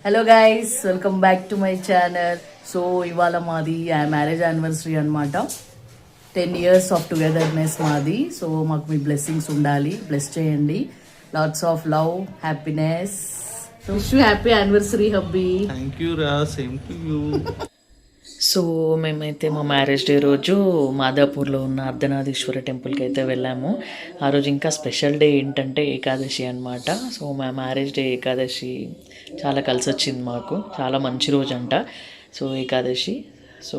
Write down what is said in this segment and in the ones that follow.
Hello guys, welcome back to my channel. So ఇవాళ మాది marriage anniversary అనమాట. 10 years of togetherness మాది. So మాకు మీ బ్లెస్సింగ్స్ ఉండాలి, బ్లెస్ చేయండి. Lots of love, happiness. Wish you happy anniversary hubby. Thank you రా, same to you. So మేమైతే మా మ్యారేజ్ డే రోజు మాదాపూర్లో ఉన్న అర్ధనాథీశ్వర టెంపుల్కి అయితే వెళ్ళాము. ఆ రోజు ఇంకా స్పెషల్ డే ఏంటంటే ఏకాదశి అనమాట. సో మా మ్యారేజ్ డే ఏకాదశి చాలా కలిసి వచ్చింది మాకు. చాలా మంచి రోజు అంట సో ఏకాదశి. సో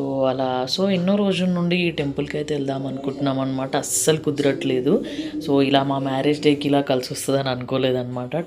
సో ఎన్నో రోజుల నుండి ఈ టెంపుల్కి అయితే వెళ్దాం అనుకుంటున్నాం అనమాట. అస్సలు కుదరట్లేదు. సో ఇలా మా మ్యారేజ్ డేకి ఇలా కలిసి వస్తుందని అనుకోలేదన్నమాట.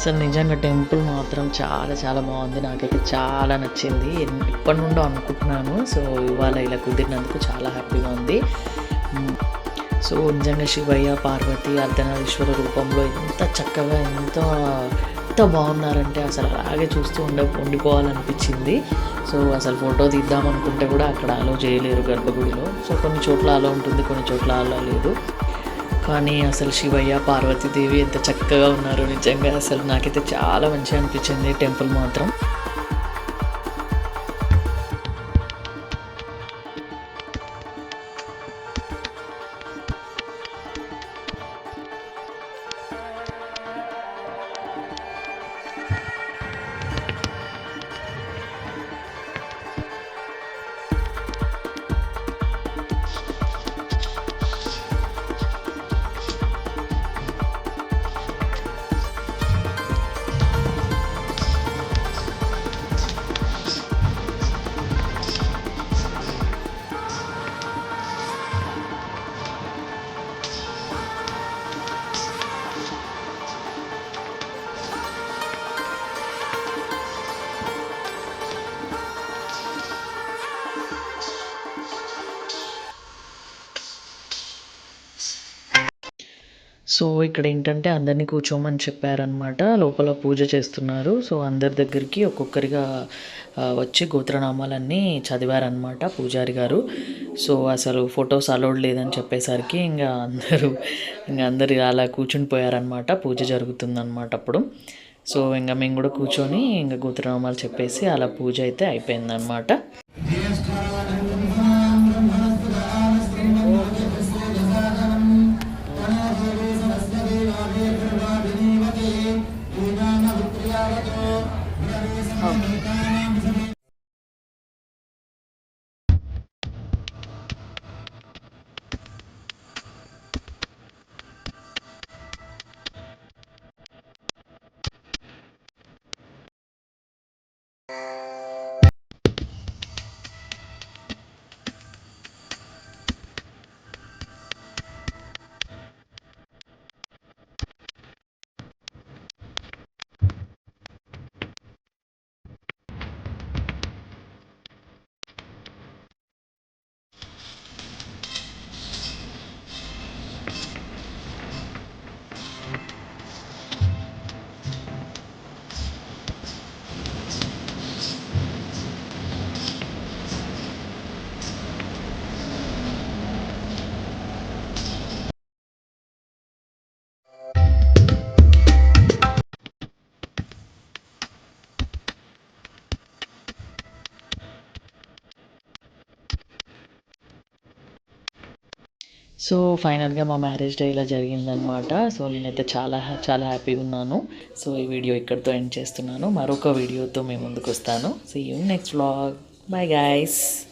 అసలు నిజంగా టెంపుల్ మాత్రం చాలా చాలా బాగుంది. నాకైతే చాలా నచ్చింది. ఎప్పటి నుండో అనుకుంటున్నాను. సో ఇవాళ ఇలా కుదిరినందుకు చాలా హ్యాపీగా ఉంది. సో నిజంగా శివయ్య పార్వతి అర్ధనారీశ్వర రూపంలో ఎంత చక్కగా ఎంత బాగున్నారంటే అసలు అలాగే చూస్తూ ఉండిపోవాలనిపించింది. సో అసలు ఫోటో తీద్దామనుకుంటే కూడా అక్కడ అలో చేయలేరు గర్భగుడిలో. సో కొన్ని చోట్ల అలో ఉంటుంది, కొన్ని చోట్ల అలో లేదు. కానీ అసలు శివయ్య పార్వతీదేవి ఎంత చక్కగా ఉన్నారు. నిజంగా అసలు నాకైతే చాలా మంచిగా అనిపించింది టెంపుల్ మాత్రం. సో ఇక్కడ ఏంటంటే అందరినీ కూర్చోమని చెప్పారనమాట. లోపల పూజ చేస్తున్నారు. సో అందరి దగ్గరికి ఒక్కొక్కరిగా వచ్చి గోత్రనామాలన్నీ చదివారనమాట పూజారి గారు. సో అసలు ఫొటోస్ అలౌడ్ లేదని చెప్పేసరికి ఇంకా అందరు అలా కూర్చుని పోయారనమాట. పూజ జరుగుతుందన్నమాట అప్పుడు. సో ఇంకా మేము కూడా కూర్చొని ఇంకా గోత్రనామాలు చెప్పేసి అలా పూజ అయితే అయిపోయిందనమాట. సో ఫైనల్గా మా మ్యారేజ్ డే ఇలా జరిగిందనమాట. సో నేనైతే చాలా చాలా హ్యాపీగా ఉన్నాను. సో ఈ వీడియో ఇక్కడితో ఎండ్ చేస్తున్నాను. మరొక వీడియోతో మేము ముందుకు వస్తాను. See you next vlog. Bye guys.